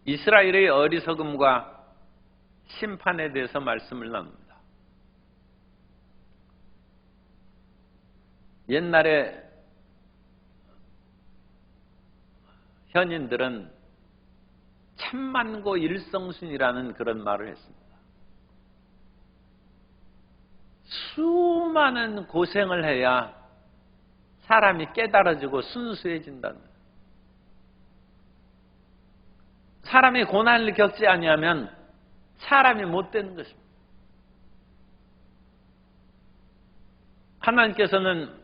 이스라엘의 어리석음과 심판에 대해서 말씀을 나눕니다. 옛날에 현인들은 천만고 일성순이라는 그런 말을 했습니다. 수많은 고생을 해야 사람이 깨달아지고 순수해진다는 거예요. 사람이 고난을 겪지 아니하면 사람이 못 되는 것입니다. 하나님께서는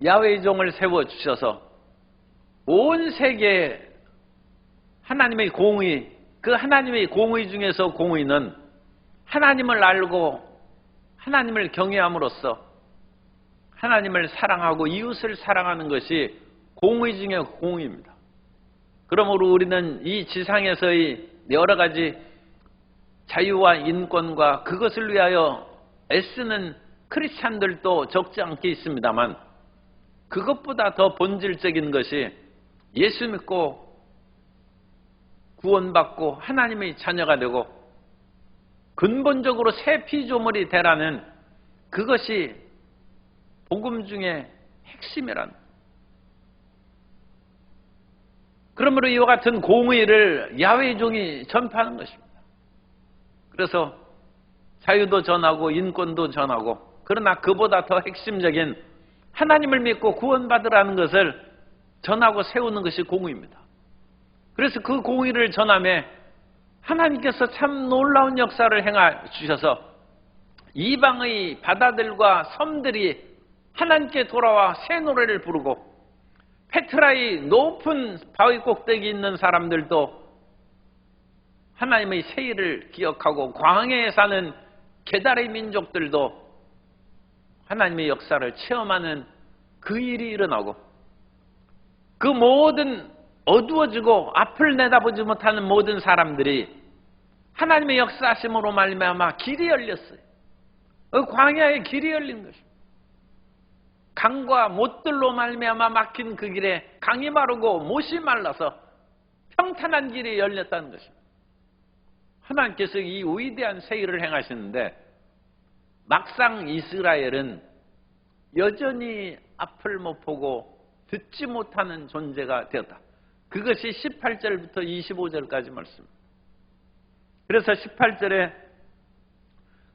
야훼의 종을 세워주셔서 온 세계에 하나님의 공의, 그 하나님의 공의 중에서 공의는 하나님을 알고 하나님을 경외함으로써 하나님을 사랑하고 이웃을 사랑하는 것이 공의 중의 공의입니다. 그러므로 우리는 이 지상에서의 여러 가지 자유와 인권과 그것을 위하여 애쓰는 크리스찬들도 적지 않게 있습니다만, 그것보다 더 본질적인 것이 예수 믿고 구원받고 하나님의 자녀가 되고 근본적으로 새 피조물이 되라는 그것이 복음 중에 핵심이란. 그러므로 이와 같은 공의를 야훼의 종이 전파하는 것입니다. 그래서 자유도 전하고 인권도 전하고, 그러나 그보다 더 핵심적인 하나님을 믿고 구원받으라는 것을 전하고 세우는 것이 공의입니다. 그래서 그 공의를 전함에 하나님께서 참 놀라운 역사를 행하 주셔서 이방의 바다들과 섬들이 하나님께 돌아와 새 노래를 부르고, 페트라의 높은 바위 꼭대기 있는 사람들도 하나님의 새 일을 기억하고, 광야에 사는 게달의 민족들도 하나님의 역사를 체험하는 그 일이 일어나고, 그 모든 어두워지고 앞을 내다보지 못하는 모든 사람들이 하나님의 역사하심으로 말미암아 길이 열렸어요. 그 광야에 길이 열린 것입니다. 강과 못들로 말미암아 막힌 그 길에 강이 마르고 못이 말라서 평탄한 길이 열렸다는 것입니다. 하나님께서 이 위대한 새 일을 행하시는데, 막상 이스라엘은 여전히 앞을 못 보고 듣지 못하는 존재가 되었다. 그것이 18절부터 25절까지 말씀입니다. 그래서 18절에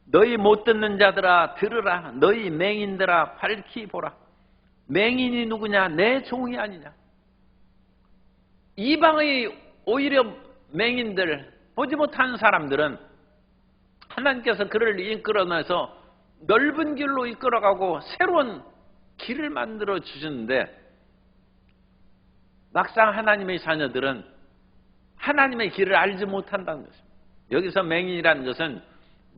너희 못 듣는 자들아 들으라. 너희 맹인들아 밝히 보라. 맹인이 누구냐? 내 종이 아니냐. 이방의 오히려 맹인들, 보지 못하는 사람들은 하나님께서 그를 이끌어내서 넓은 길로 이끌어가고 새로운 길을 만들어 주시는데, 막상 하나님의 자녀들은 하나님의 길을 알지 못한다는 것입니다. 여기서 맹인이라는 것은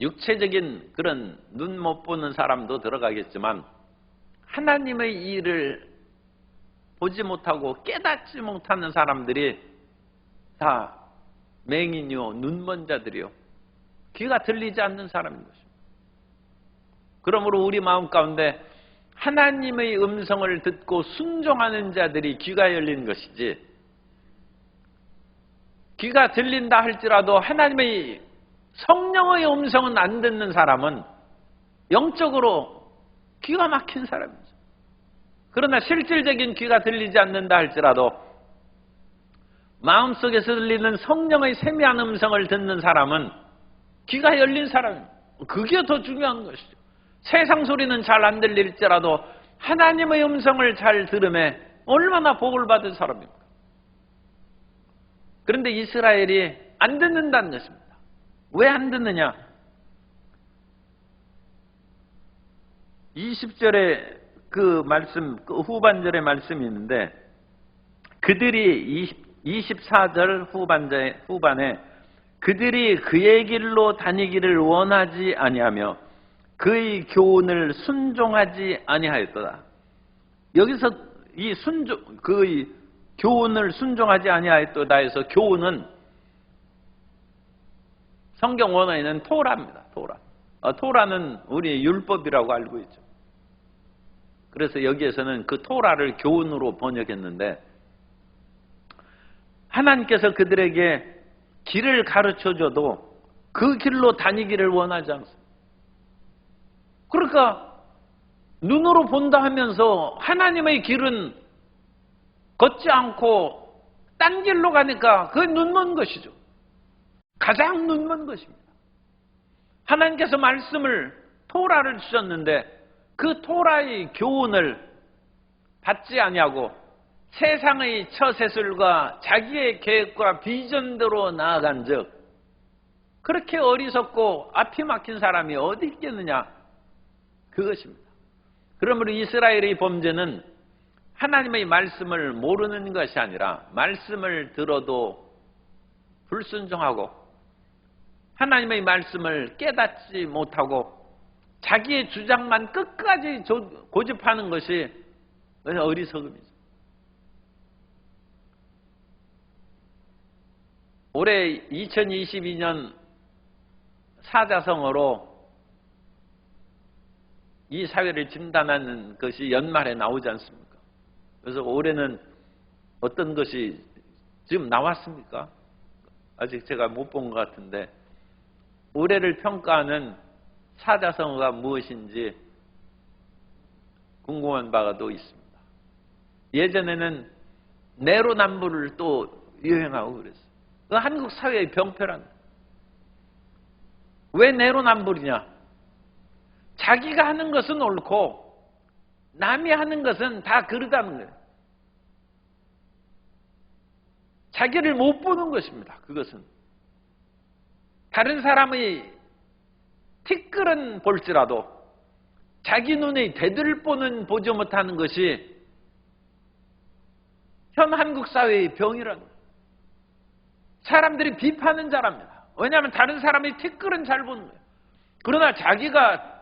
육체적인 그런 눈 못 보는 사람도 들어가겠지만, 하나님의 일을 보지 못하고 깨닫지 못하는 사람들이 다 맹인이요, 눈먼 자들이요, 귀가 들리지 않는 사람인 것입니다. 그러므로 우리 마음 가운데 하나님의 음성을 듣고 순종하는 자들이 귀가 열린 것이지, 귀가 들린다 할지라도 하나님의 성령의 음성은 안 듣는 사람은 영적으로 귀가 막힌 사람이죠. 그러나 실질적인 귀가 들리지 않는다 할지라도 마음속에서 들리는 성령의 세미한 음성을 듣는 사람은 귀가 열린 사람입니다. 그게 더 중요한 것이죠. 세상 소리는 잘 안 들릴지라도 하나님의 음성을 잘 들음에 얼마나 복을 받은 사람입니까? 그런데 이스라엘이 안 듣는다는 것입니다. 왜 안 듣느냐? 20절에 그 말씀, 그 후반절의 말씀이 있는데, 그들이 24절 후반에 그들이 그의 길로 다니기를 원하지 아니하며 그의 교훈을 순종하지 아니하였도다. 여기서 이 그의 교훈을 순종하지 아니하였도다 해서 교훈은 성경 원어에는 토라입니다. 토라는 우리의 율법이라고 알고 있죠. 그래서 여기에서는 그 토라를 교훈으로 번역했는데, 하나님께서 그들에게 길을 가르쳐줘도 그 길로 다니기를 원하지 않습니다. 그러니까 눈으로 본다 하면서 하나님의 길은 걷지 않고 딴 길로 가니까 그게 눈먼 것이죠. 가장 눈먼 것입니다. 하나님께서 말씀을 토라를 주셨는데 그 토라의 교훈을 받지 아니하고 세상의 처세술과 자기의 계획과 비전대로 나아간 즉 그렇게 어리석고 앞이 막힌 사람이 어디 있겠느냐, 그것입니다. 그러므로 이스라엘의 범죄는 하나님의 말씀을 모르는 것이 아니라 말씀을 들어도 불순종하고 하나님의 말씀을 깨닫지 못하고 자기의 주장만 끝까지 고집하는 것이 어리석음이죠. 올해 2022년 사자성어로 이 사회를 진단하는 것이 연말에 나오지 않습니까? 그래서 올해는 어떤 것이 지금 나왔습니까? 아직 제가 못 본 것 같은데 올해를 평가하는 사자성어가 무엇인지 궁금한 바가 또 있습니다. 예전에는 내로남불을 또 유행하고 그랬어요. 그 한국 사회의 병폐란. 왜 내로남불이냐? 자기가 하는 것은 옳고 남이 하는 것은 다 그러다는 거예요. 자기를 못 보는 것입니다. 그것은 다른 사람의 티끌은 볼지라도 자기 눈에 대들보는 보지 못하는 것이 현 한국 사회의 병이라는 거예요. 사람들이 비판은 잘합니다. 왜냐하면 다른 사람의 티끌은 잘 보는 거예요. 그러나 자기가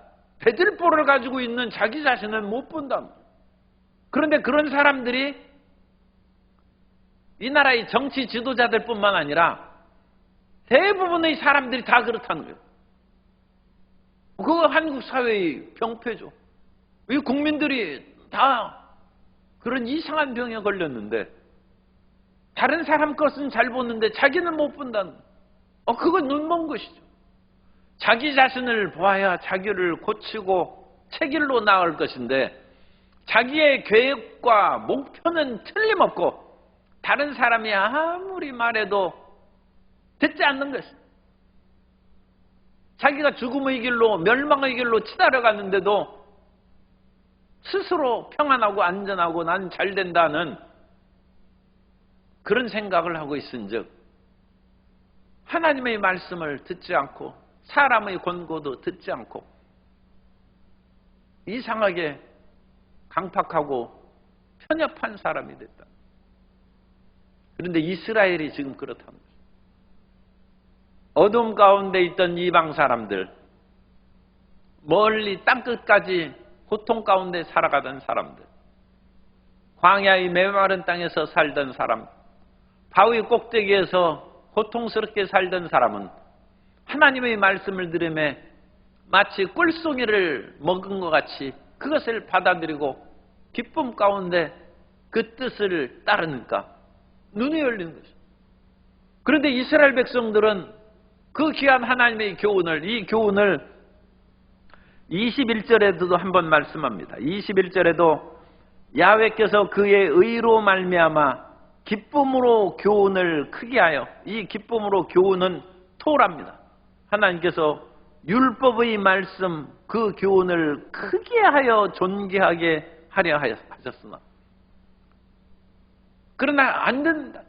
대들보를 가지고 있는 자기 자신은 못 본다. 그런데 그런 사람들이 이 나라의 정치 지도자들뿐만 아니라 대부분의 사람들이 다 그렇다는 거예요. 그거 한국 사회의 병폐죠. 이 국민들이 다 그런 이상한 병에 걸렸는데 다른 사람 것은 잘 보는데 자기는 못 본다는 거예요. 그건 눈먼 것이죠. 자기 자신을 보아야 자기를 고치고 책일로 나을 것인데 자기의 계획과 목표는 틀림없고 다른 사람이 아무리 말해도 듣지 않는 것입니다. 자기가 죽음의 길로 멸망의 길로 치달아갔는데도 스스로 평안하고 안전하고 난 잘 된다는 그런 생각을 하고 있은즉 하나님의 말씀을 듣지 않고 사람의 권고도 듣지 않고 이상하게 강팍하고 편협한 사람이 됐다. 그런데 이스라엘이 지금 그렇답니다. 어둠 가운데 있던 이방 사람들, 멀리 땅끝까지 고통 가운데 살아가던 사람들, 광야의 메마른 땅에서 살던 사람, 바위 꼭대기에서 고통스럽게 살던 사람은 하나님의 말씀을 들으며 마치 꿀송이를 먹은 것 같이 그것을 받아들이고 기쁨 가운데 그 뜻을 따르니까 눈이 열리는 거죠. 그런데 이스라엘 백성들은 그 귀한 하나님의 교훈을, 이 교훈을 21절에도 한번 말씀합니다. 21절에도 야훼께서 그의 의로 말미암아 기쁨으로 교훈을 크게 하여, 이 기쁨으로 교훈은 토라입니다. 하나님께서 율법의 말씀, 그 교훈을 크게 하여 존귀하게 하려 하셨으나 그러나 안 된다.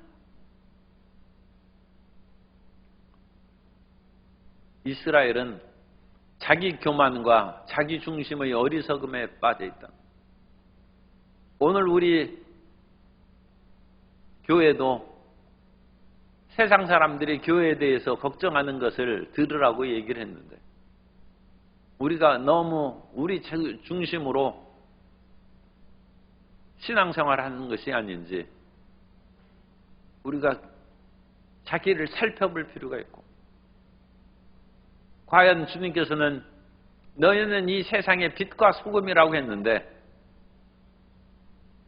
이스라엘은 자기 교만과 자기 중심의 어리석음에 빠져 있다. 오늘 우리 교회도 세상 사람들이 교회에 대해서 걱정하는 것을 들으라고 얘기를 했는데 우리가 너무 우리 중심으로 신앙생활을 하는 것이 아닌지 우리가 자기를 살펴볼 필요가 있고, 과연 주님께서는 너희는 이 세상의 빛과 소금이라고 했는데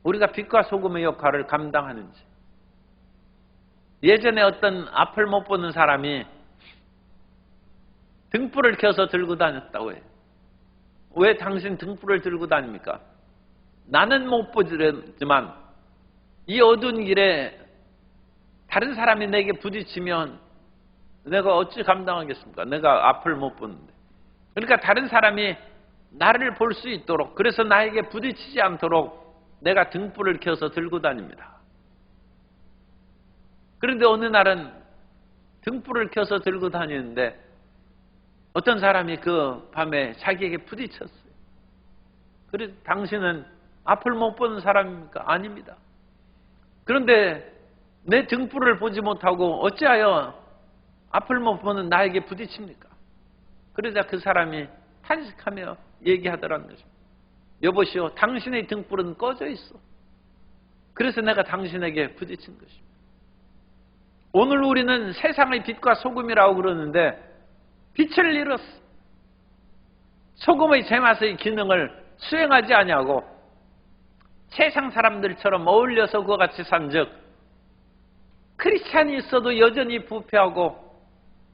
우리가 빛과 소금의 역할을 감당하는지, 예전에 어떤 앞을 못 보는 사람이 등불을 켜서 들고 다녔다고 해요. 왜 당신 등불을 들고 다닙니까? 나는 못 보지만 이 어두운 길에 다른 사람이 내게 부딪히면 내가 어찌 감당하겠습니까? 내가 앞을 못 보는데. 그러니까 다른 사람이 나를 볼 수 있도록, 그래서 나에게 부딪히지 않도록 내가 등불을 켜서 들고 다닙니다. 그런데 어느 날은 등불을 켜서 들고 다니는데 어떤 사람이 그 밤에 자기에게 부딪혔어요. 그래서 당신은 앞을 못 보는 사람입니까? 아닙니다. 그런데 내 등불을 보지 못하고 어찌하여 앞을 못 보는 나에게 부딪힙니까? 그러자 그 사람이 탄식하며 얘기하더라는 거죠. 여보시오, 당신의 등불은 꺼져 있어. 그래서 내가 당신에게 부딪힌 것입니다. 오늘 우리는 세상의 빛과 소금이라고 그러는데 빛을 잃었어. 소금의 제맛의 기능을 수행하지 아니하고 세상 사람들처럼 어울려서 그와 같이 산즉 크리스찬이 있어도 여전히 부패하고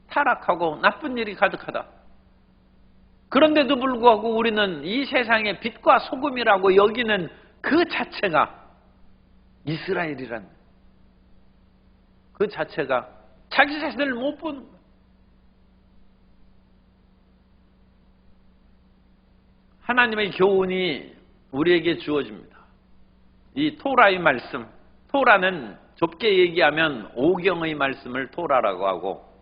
타락하고 나쁜 일이 가득하다. 그런데도 불구하고 우리는 이 세상의 빛과 소금이라고 여기는 그 자체가 이스라엘이라는 거예요. 그 자체가 자기 자신을 못 보는 거예요. 하나님의 교훈이 우리에게 주어집니다. 이 토라의 말씀, 토라는 좁게 얘기하면 오경의 말씀을 토라라고 하고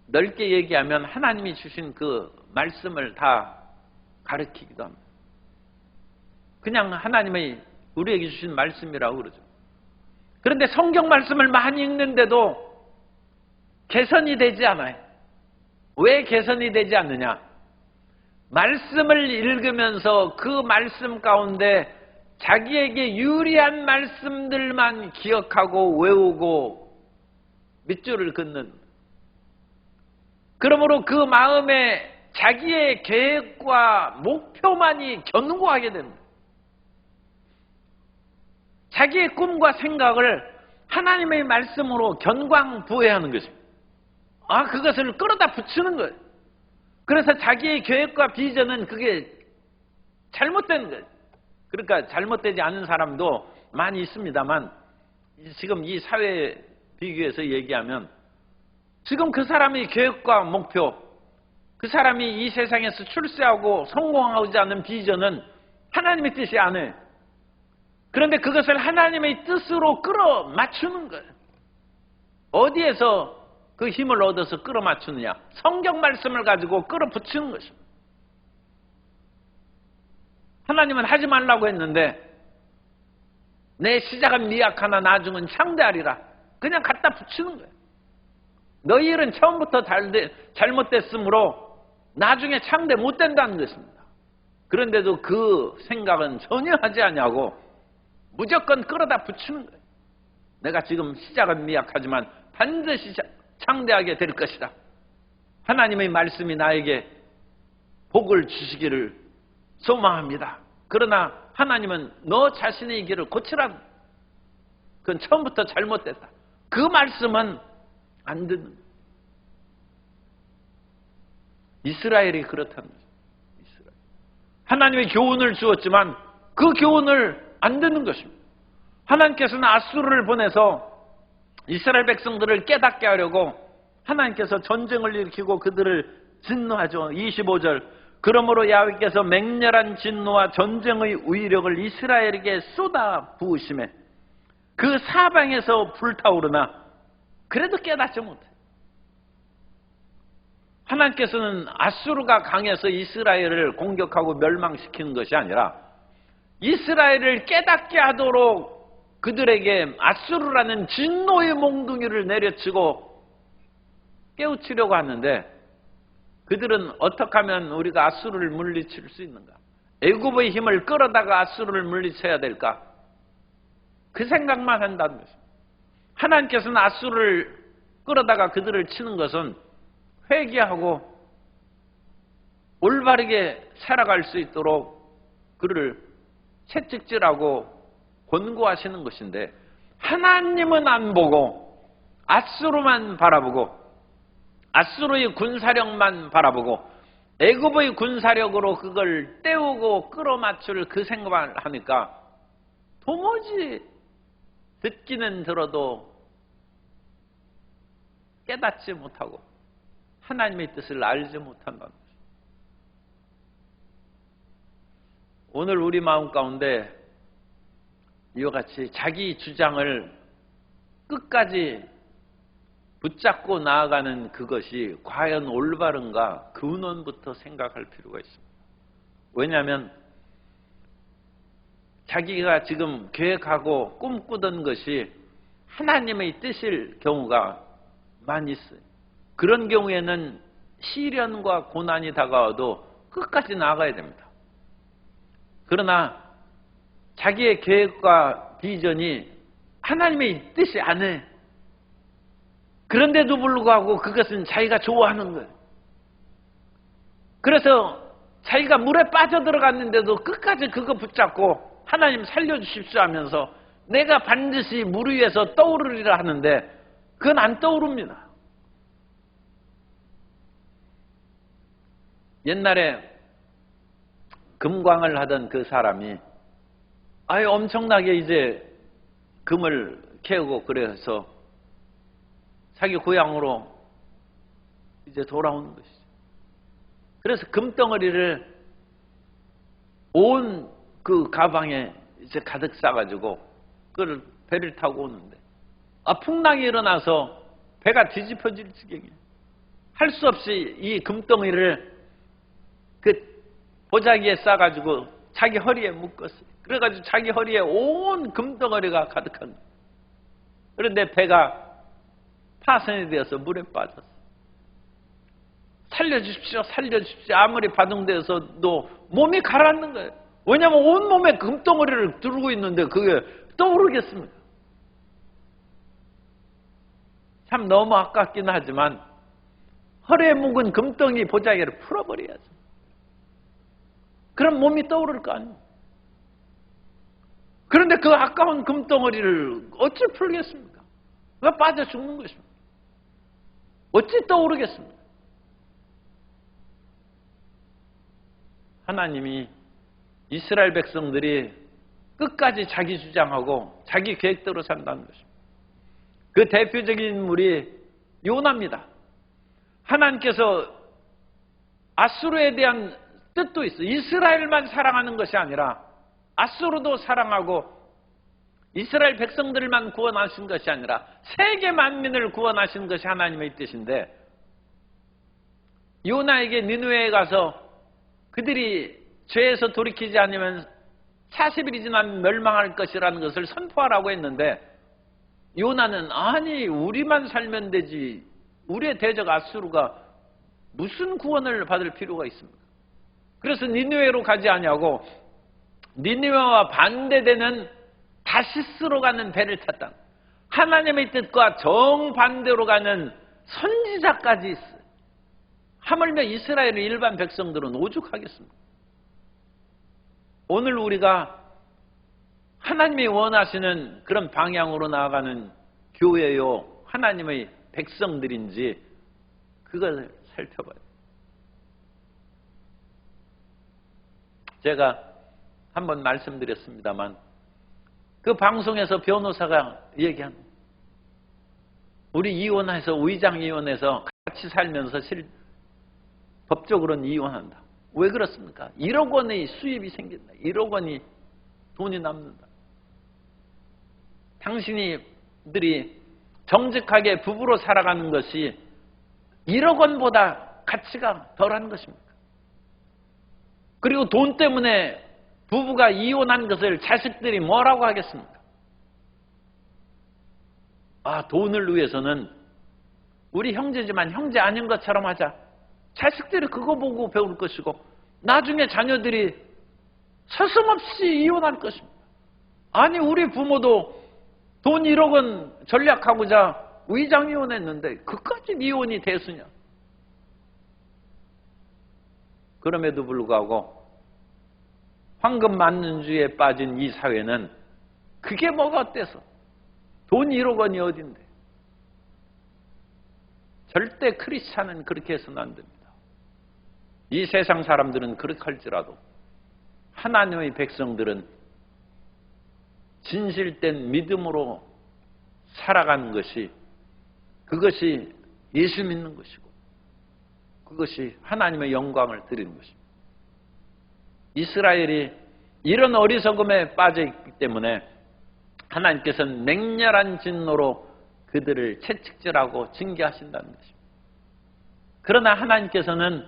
넓게 얘기하면 하나님이 주신 그 말씀을 다 가르치기도 합니다. 그냥 하나님의 우리에게 주신 말씀이라고 그러죠. 그런데 성경 말씀을 많이 읽는데도 개선이 되지 않아요. 왜 개선이 되지 않느냐? 말씀을 읽으면서 그 말씀 가운데 자기에게 유리한 말씀들만 기억하고 외우고 밑줄을 긋는, 그러므로 그 마음에 자기의 계획과 목표만이 견고하게 됩니다. 자기의 꿈과 생각을 하나님의 말씀으로 견광부회하는 것입니다. 그것을 끌어다 붙이는 거예요. 그래서 자기의 계획과 비전은 그게 잘못된 거예요. 그러니까 잘못되지 않은 사람도 많이 있습니다만 지금 이 사회에 비교해서 얘기하면 지금 그 사람의 계획과 목표, 그 사람이 이 세상에서 출세하고 성공하지 않은 비전은 하나님의 뜻이 아니에요. 그런데 그것을 하나님의 뜻으로 끌어맞추는 거예요. 어디에서 그 힘을 얻어서 끌어맞추느냐? 성경 말씀을 가지고 끌어붙이는 것입니다. 하나님은 하지 말라고 했는데 내 시작은 미약하나 나중은 창대하리라. 그냥 갖다 붙이는 거예요. 너희 일은 처음부터 잘못됐으므로 나중에 창대 못 된다는 것입니다. 그런데도 그 생각은 전혀 하지 않냐고 무조건 끌어다 붙이는 거예요. 내가 지금 시작은 미약하지만 반드시 창대하게 될 것이다. 하나님의 말씀이 나에게 복을 주시기를 소망합니다. 그러나 하나님은 너 자신의 길을 고치라. 그건 처음부터 잘못됐다. 그 말씀은 안 듣는 거예요. 이스라엘이 그렇다는 거죠. 이스라엘. 하나님의 교훈을 주었지만 그 교훈을 안 듣는 것입니다. 하나님께서는 아수르를 보내서 이스라엘 백성들을 깨닫게 하려고 하나님께서 전쟁을 일으키고 그들을 진노하죠. 25절. 그러므로 야훼께서 맹렬한 진노와 전쟁의 위력을 이스라엘에게 쏟아 부으심에 그 사방에서 불타오르나 그래도 깨닫지 못해. 하나님께서는 아수르가 강해서 이스라엘을 공격하고 멸망시키는 것이 아니라 이스라엘을 깨닫게 하도록 그들에게 아수르라는 진노의 몽둥이를 내려치고 깨우치려고 하는데 그들은 어떻게 하면 우리가 아수르를 물리칠 수 있는가? 애굽의 힘을 끌어다가 아수르를 물리쳐야 될까? 그 생각만 한다는 것입니다. 하나님께서는 아수르를 끌어다가 그들을 치는 것은 회개하고 올바르게 살아갈 수 있도록 그를 채찍질하고 권고하시는 것인데 하나님은 안 보고 앗수르만 바라보고 앗수르의 군사력만 바라보고 애굽의 군사력으로 그걸 때우고 끌어맞출 그 생각을 하니까 도무지 듣기는 들어도 깨닫지 못하고 하나님의 뜻을 알지 못한다는 것입니다. 오늘 우리 마음 가운데 이와 같이 자기 주장을 끝까지 붙잡고 나아가는 그것이 과연 올바른가 근원부터 생각할 필요가 있습니다. 왜냐하면 자기가 지금 계획하고 꿈꾸던 것이 하나님의 뜻일 경우가 많이 있어요. 그런 경우에는 시련과 고난이 다가와도 끝까지 나아가야 됩니다. 그러나 자기의 계획과 비전이 하나님의 뜻이 아니에요. 그런데도 불구하고 그것은 자기가 좋아하는 거예요. 그래서 자기가 물에 빠져들어갔는데도 끝까지 그거 붙잡고 하나님 살려주십시오 하면서 내가 반드시 물 위에서 떠오르리라 하는데 그건 안 떠오릅니다. 옛날에 금광을 하던 그 사람이 엄청나게 이제 금을 캐고 그래서 자기 고향으로 이제 돌아오는 것이죠. 그래서 금덩어리를 온 그 가방에 이제 가득 싸가지고 그걸 배를 타고 오는데 풍랑이 일어나서 배가 뒤집어질 지경이에요. 할 수 없이 이 금덩어리를 그 보자기에 싸가지고 자기 허리에 묶었어요. 그래가지고 자기 허리에 온 금덩어리가 가득한 거예요. 그런데 배가 파손이 되어서 물에 빠졌어요. 살려주십시오, 살려주십시오. 아무리 바둥대어서도 몸이 가라앉는 거예요. 왜냐하면 온몸에 금덩어리를 들고 있는데 그게 떠오르겠습니까? 참 너무 아깝긴 하지만 허리에 묵은 금덩이 보자기를 풀어버려야죠. 그럼 몸이 떠오를 거 아니에요. 그런데 그 아까운 금덩어리를 어찌 풀겠습니까? 왜 빠져 죽는 것입니까? 어찌 떠오르겠습니까? 하나님이 이스라엘 백성들이 끝까지 자기 주장하고 자기 계획대로 산다는 것입니다. 그 대표적인 인물이 요나입니다. 하나님께서 앗수르에 대한 뜻도 있어요. 이스라엘만 사랑하는 것이 아니라 앗수르도 사랑하고 이스라엘 백성들만 구원하신 것이 아니라 세계 만민을 구원하신 것이 하나님의 뜻인데 요나에게 니느웨에 가서 그들이 죄에서 돌이키지 않으면 40일이 지나면 멸망할 것이라는 것을 선포하라고 했는데 요나는 아니 우리만 살면 되지 우리의 대적 앗수르가 무슨 구원을 받을 필요가 있습니까? 그래서 니느웨로 가지 아니하고 니느웨와 반대되는 다시스로 가는 배를 탔다. 하나님의 뜻과 정반대로 가는 선지자까지 있어요. 하물며 이스라엘의 일반 백성들은 오죽하겠습니까? 오늘 우리가 하나님이 원하시는 그런 방향으로 나아가는 교회요 하나님의 백성들인지 그걸 살펴봐요. 제가 한번 말씀드렸습니다만 그 방송에서 변호사가 얘기한 우리 이혼해서 의장 이혼해서 같이 살면서 법적으로는 이혼한다. 왜 그렇습니까? 1억 원의 수입이 생긴다. 1억 원이 돈이 남는다. 당신들이 정직하게 부부로 살아가는 것이 1억 원보다 가치가 덜한 것입니까? 그리고 돈 때문에 부부가 이혼한 것을 자식들이 뭐라고 하겠습니까? 돈을 위해서는 우리 형제지만 형제 아닌 것처럼 하자. 자식들이 그거 보고 배울 것이고 나중에 자녀들이 서슴없이 이혼할 것입니다. 아니 우리 부모도 돈 1억 원 전략하고자 의장 이혼했는데 그까지 이혼이 대수냐. 그럼에도 불구하고 황금 만는주의에 빠진 이 사회는 그게 뭐가 어때서 돈 1억 원이 어딘데? 절대 크리스찬은 그렇게 해서는 안 됩니다. 이 세상 사람들은 그렇게 할지라도 하나님의 백성들은 진실된 믿음으로 살아가는 것이, 그것이 예수 믿는 것이고 그것이 하나님의 영광을 드리는 것입니다. 이스라엘이 이런 어리석음에 빠져 있기 때문에 하나님께서는 맹렬한 진노로 그들을 채찍질하고 징계하신다는 것입니다. 그러나 하나님께서는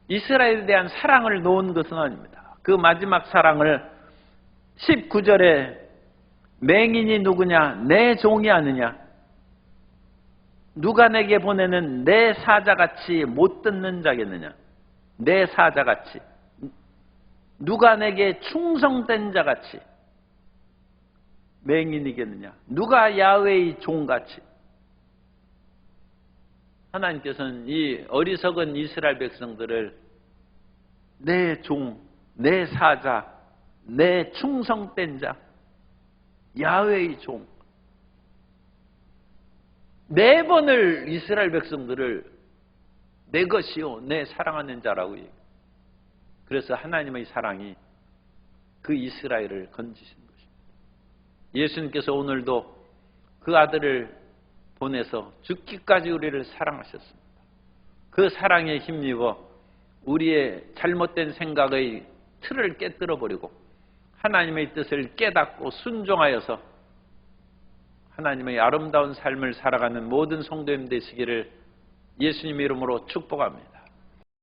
이스라엘에 대한 사랑을 놓은 것은 아닙니다. 그 마지막 사랑을 19절에 맹인이 누구냐? 내 종이 아느냐? 누가 내게 보내는 내 사자같이 못 듣는 자겠느냐? 내 사자같이. 누가 내게 충성된 자같이 맹인이겠느냐? 누가 야훼의 종같이. 하나님께서는 이 어리석은 이스라엘 백성들을 내 종, 내 사자, 내 충성된 자, 야훼의 종, 네 번을 이스라엘 백성들을 내 것이요, 내 사랑하는 자라고 얘기해요. 그래서 하나님의 사랑이 그 이스라엘을 건지신 것입니다. 예수님께서 오늘도 그 아들을 보내서 죽기까지 우리를 사랑하셨습니다. 그 사랑에 힘입어 우리의 잘못된 생각의 틀을 깨뜨려 버리고 하나님의 뜻을 깨닫고 순종하여서 하나님의 아름다운 삶을 살아가는 모든 성도님 되시기를 예수님의 이름으로 축복합니다.